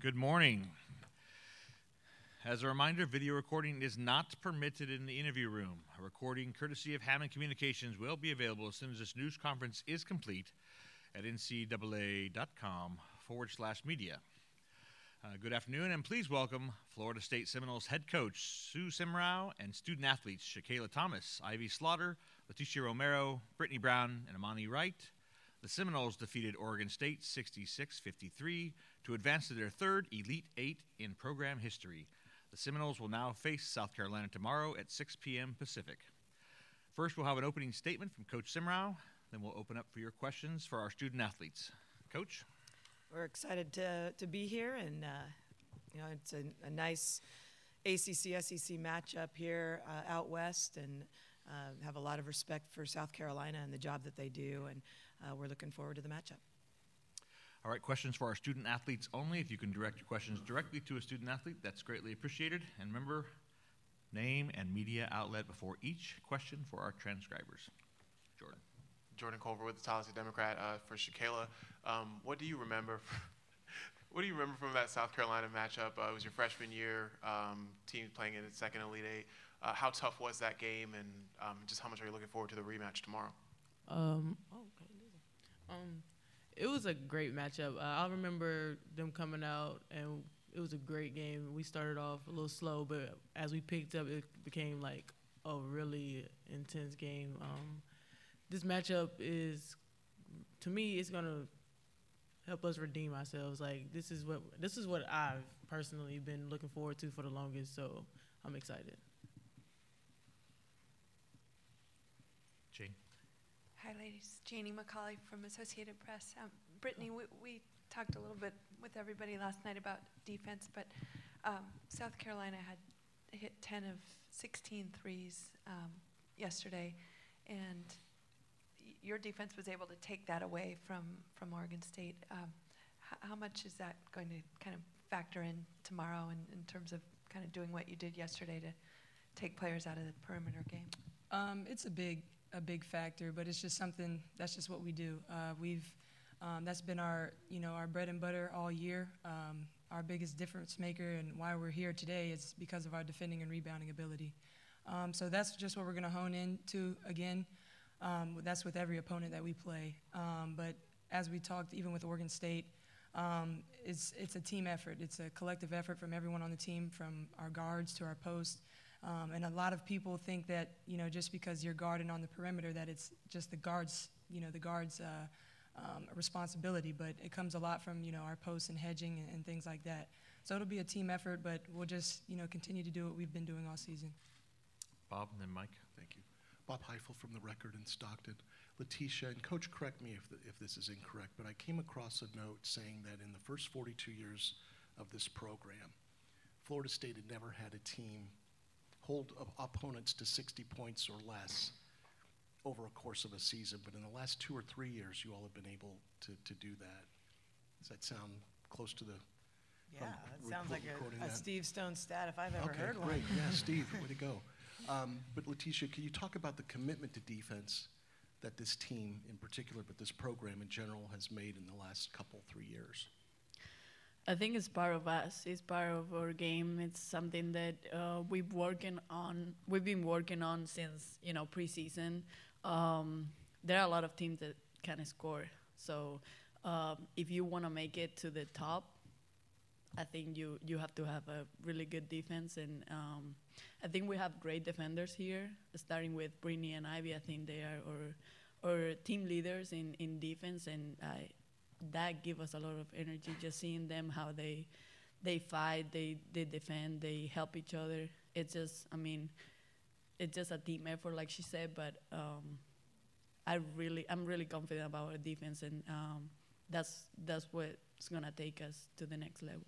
Good morning. As a reminder, video recording is not permitted in the interview room. A recording courtesy of Hammond Communications will be available as soon as this news conference is complete at ncaa.com/media. Good afternoon, and please welcome Florida State Seminoles head coach Sue Semrau and student athletes Shakayla Thomas, Ivy Slaughter, Leticia Romero, Brittany Brown, and Amani Wright. The Seminoles defeated Oregon State 66-53 to advance to their third Elite Eight in program history. The Seminoles will now face South Carolina tomorrow at 6 p.m. Pacific. First, we'll have an opening statement from Coach Semrau. Then we'll open up for your questions for our student athletes. Coach? We're excited to be here, and it's a nice ACC-SEC matchup here out west, and have a lot of respect for South Carolina and the job that they do, and we're looking forward to the matchup. All right, questions for our student athletes only. If you can direct your questions directly to a student athlete, that's greatly appreciated. And remember, name and media outlet before each question for our transcribers. Jordan Culver with the Tallahassee Democrat. For Shakayla, what do you remember? What do you remember from that South Carolina matchup? It was your freshman year, team playing in its second Elite Eight. How tough was that game, and just how much are you looking forward to the rematch tomorrow? It was a great matchup. I remember them coming out, and it was a great game. We started off a little slow, but as we picked up, it became like a really intense game. This matchup is, to me, it's gonna help us redeem ourselves. Like this is what I've personally been looking forward to for the longest. So I'm excited. Jane. Hi, ladies. Janie McCauley from Associated Press. Brittany, we talked a little bit with everybody last night about defense, but South Carolina had hit 10 of 16 threes yesterday, and your defense was able to take that away from Oregon State. How much is that going to kind of factor in tomorrow in terms of kind of doing what you did yesterday to take players out of the perimeter game? It's a big factor, but it's just something, that's just what we do. That's been our bread and butter all year. Our biggest difference maker and why we're here today is because of our defending and rebounding ability. So that's just what we're going to hone into again. That's with every opponent that we play. But as we talked, even with Oregon State, it's a team effort. It's a collective effort from everyone on the team, from our guards to our posts. And a lot of people think that, just because you're guarding on the perimeter, that it's just the guards' responsibility. But it comes a lot from, our posts and hedging and things like that. So it'll be a team effort, but we'll just, continue to do what we've been doing all season. Bob, and then Mike. Thank you. Bob Heifel from The Record in Stockton. Leticia, and Coach, correct me if this is incorrect, but I came across a note saying that in the first 42 years of this program, Florida State had never had a team hold opponents to 60 points or less over a course of a season, but in the last 2 or 3 years, you all have been able to do that. Does that sound close to the? Yeah, that sounds like a Steve Stone stat if I've ever heard one. Okay, great. Yeah, Steve, way to go. But Leticia, can you talk about the commitment to defense that this team in particular, but this program in general, has made in the last 3 years? I think it's part of us. It's part of our game. It's something that we've been working on since preseason. There are a lot of teams that can score. So if you want to make it to the top, I think you have to have a really good defense. And I think we have great defenders here, starting with Brittany and Ivy. I think they are our team leaders in defense, and that gives us a lot of energy, just seeing them, how they fight, they defend, they help each other. It's just a team effort, like she said, but I'm really confident about our defense, and that's what's going to take us to the next level.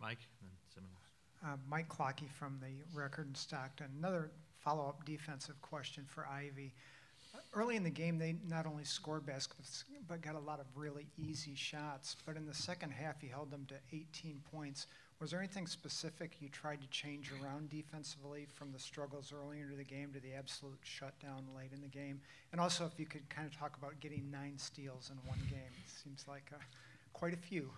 Mike, and then Seminoles. Mike Clockey from The Record in Stockton. Another follow-up defensive question for Ivy. Early in the game, they not only scored baskets, but got a lot of really easy shots. But in the second half, you held them to 18 points. Was there anything specific you tried to change around defensively from the struggles earlier in the game to the absolute shutdown late in the game? And also, if you could kind of talk about getting 9 steals in one game. It seems like quite a few.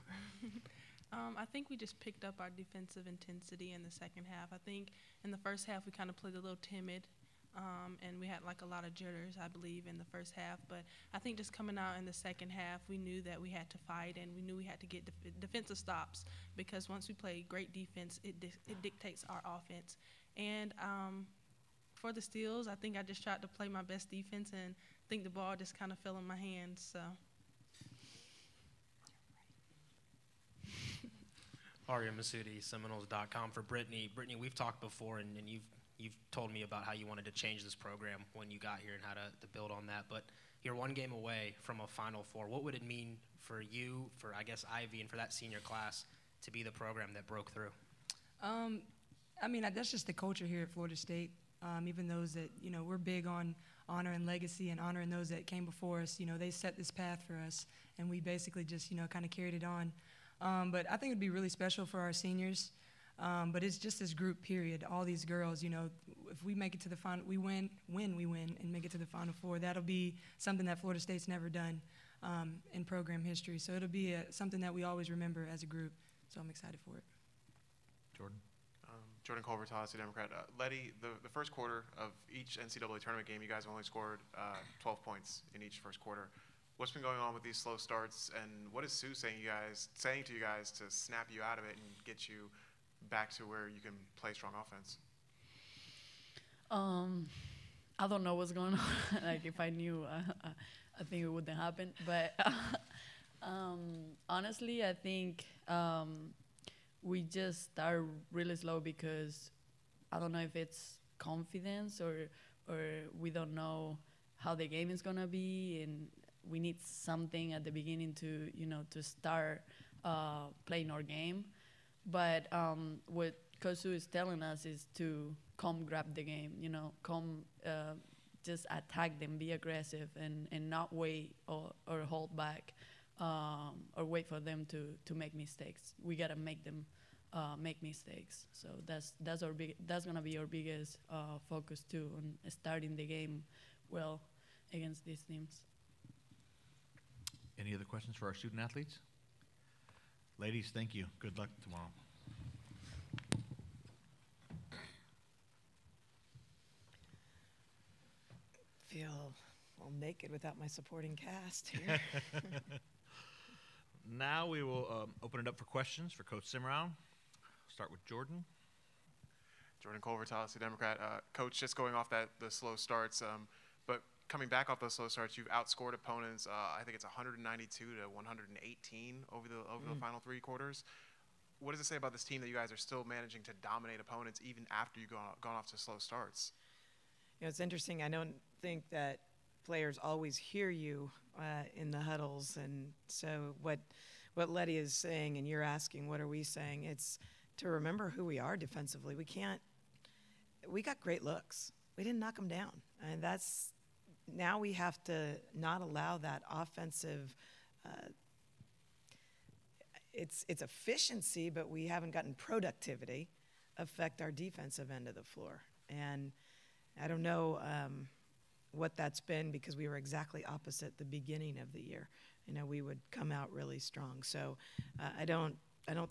I think we just picked up our defensive intensity in the second half. I think in the first half we kind of played a little timid, and we had like a lot of jitters, I believe, in the first half. But I think just coming out in the second half, we knew that we had to fight, and we knew we had to get defensive stops, because once we play great defense, it dictates our offense. And for the steals, I think I just tried to play my best defense, and I think the ball just kind of fell in my hands. So. Aria Masudi, Seminoles.com for Brittany. Brittany, we've talked before, and you've told me about how you wanted to change this program when you got here and how to build on that. But you're one game away from a Final Four. What would it mean for you, for I guess Ivy, and for that senior class to be the program that broke through? I mean, that's just the culture here at Florida State. Even those that, we're big on honor and legacy and honoring those that came before us. They set this path for us, and we basically just, kind of carried it on. But I think it'd be really special for our seniors. But it's just this group, period. All these girls, if we make it to the final, we win, and make it to the Final Four. That'll be something that Florida State's never done in program history. So it'll be something that we always remember as a group. So I'm excited for it. Jordan? Jordan Culver, Tallahassee Democrat. Letty, the first quarter of each NCAA tournament game, you guys only scored 12 points in each first quarter. What's been going on with these slow starts, and what is Sue saying to you guys to snap you out of it and get you back to where you can play strong offense? I don't know what's going on. Like, if I knew, I think it wouldn't happen. But honestly, I think we just start really slow because I don't know if it's confidence or we don't know how the game is gonna be, and we need something at the beginning to to start playing our game. But what Kosu is telling us is to come grab the game, come just attack them, be aggressive, and not wait or hold back or wait for them to make mistakes. We gotta make them make mistakes. So that's gonna be our biggest focus too, on starting the game well against these teams. Any other questions for our student athletes? Ladies, thank you. Good luck tomorrow. Feel all naked without my supporting cast here. Now we will open it up for questions for Coach Simrau. Start with Jordan. Jordan Culver, Tallahassee Democrat. Coach, just going off the slow starts, but coming back off those slow starts, you've outscored opponents. I think it's 192 to 118 over the final three quarters. What does it say about this team that you guys are still managing to dominate opponents even after you've gone off to slow starts? It's interesting. I don't think that players always hear you in the huddles, and so what Letty is saying, and you're asking, what are we saying? It's to remember who we are defensively. We got great looks. We didn't knock them down, and now we have to not allow that offensive. It's efficiency, but we haven't gotten productivity affect our defensive end of the floor, and I don't know what that's been, because we were exactly opposite the beginning of the year. We would come out really strong. So I don't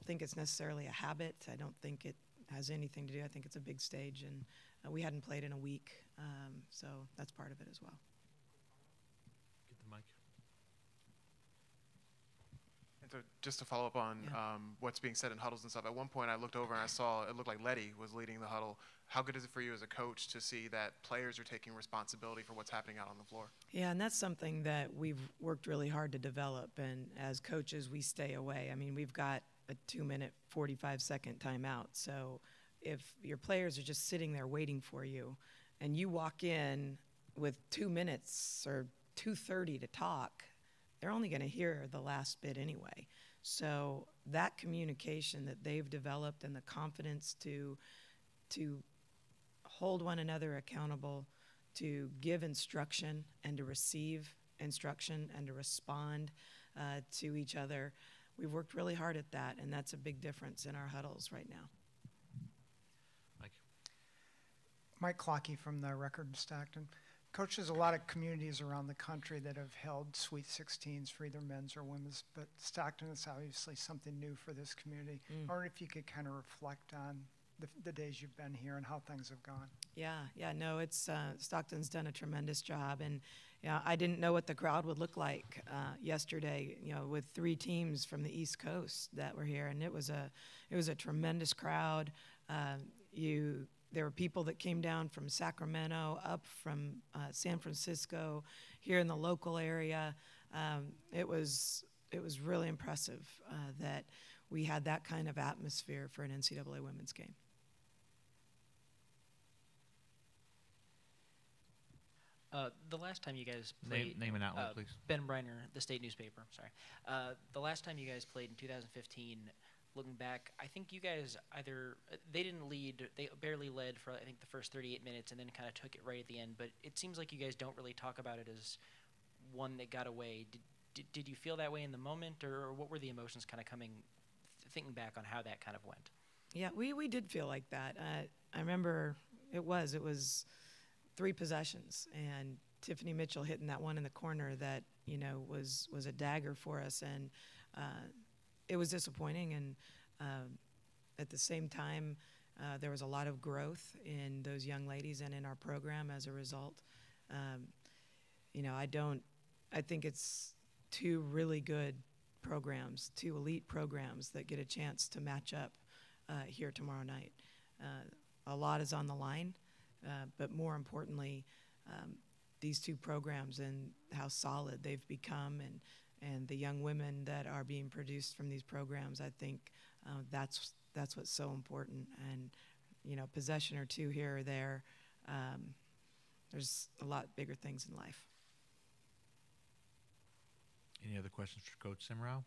think it's necessarily a habit. I don't think it has anything to do. I think it's a big stage, and we hadn't played in a week, so that's part of it as well. Get the mic. And so just to follow up on what's being said in huddles and stuff, at one point I looked over and I saw it looked like Letty was leading the huddle. How good is it for you as a coach to see that players are taking responsibility for what's happening out on the floor? Yeah, and that's something that we've worked really hard to develop, and as coaches we stay away. I mean, we've got a 2-minute, 45-second timeout, so if your players are just sitting there waiting for you and you walk in with 2 minutes or 2:30 to talk, they're only going to hear the last bit anyway. So that communication that they've developed and the confidence to hold one another accountable, to give instruction and to receive instruction and to respond to each other, we've worked really hard at that, and that's a big difference in our huddles right now. Mike. Mike Clockey from the Record in Stockton. Coach, there's a lot of communities around the country that have held Sweet 16s for either men's or women's, but Stockton is obviously something new for this community. I wonder if you could kind of reflect on the days you've been here and how things have gone. Yeah, no, it's Stockton's done a tremendous job, and I didn't know what the crowd would look like yesterday. With 3 teams from the East Coast that were here, and it was a tremendous crowd. There were people that came down from Sacramento, up from San Francisco, here in the local area. It was really impressive that we had that kind of atmosphere for an NCAA women's game. The last time you guys played... Name and outlet, please. Ben Briner, the State Newspaper, sorry. The last time you guys played in 2015, looking back, I think you guys they didn't lead, they barely led for, I think, the first 38 minutes and then kind of took it right at the end. But it seems like you guys don't really talk about it as one that got away. Did you feel that way in the moment, or what were the emotions kind of thinking back on how that kind of went? Yeah, we did feel like that. I remember it was 3 possessions, and Tiffany Mitchell hitting that one in the corner that was a dagger for us, and it was disappointing. And at the same time, there was a lot of growth in those young ladies and in our program as a result. I think it's 2 really good programs, 2 elite programs that get a chance to match up here tomorrow night. A lot is on the line. But more importantly, these 2 programs and how solid they've become, and the young women that are being produced from these programs, I think that's what's so important. And possession or 2 here or there, there's a lot bigger things in life. Any other questions for Coach Simrau?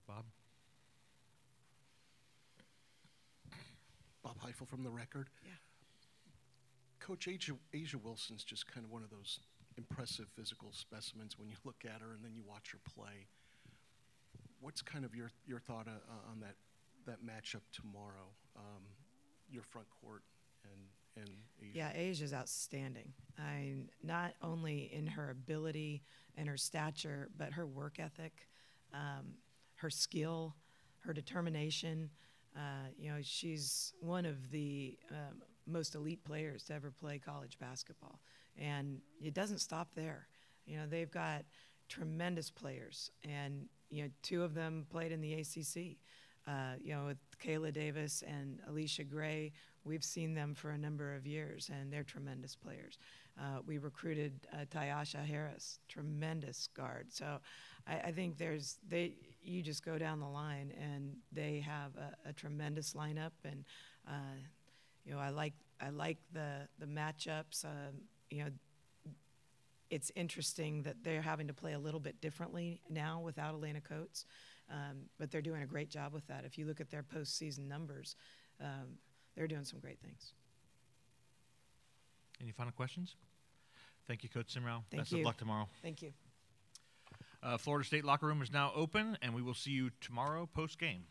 Bob? Bob Heifel from The Record. Yeah. Coach, Asia Wilson's just kind of one of those impressive physical specimens when you look at her and then you watch her play. What's kind of your thought on that matchup tomorrow, your front court and Asia? Yeah, Asia's outstanding. Not only in her ability and her stature, but her work ethic, her skill, her determination. She's one of the most elite players to ever play college basketball. And it doesn't stop there. They've got tremendous players, and 2 of them played in the ACC. With Kayla Davis and Alicia Gray, we've seen them for a number of years, and they're tremendous players. We recruited Tyasha Harris, tremendous guard. So I think you just go down the line, and they have a tremendous lineup, and I like the matchups. It's interesting that they're having to play a little bit differently now without Elena Coates, but they're doing a great job with that. If you look at their postseason numbers, they're doing some great things. Any final questions? Thank you, Coach Simrau. Best of luck tomorrow. Thank you. Florida State locker room is now open, and we will see you tomorrow post-game.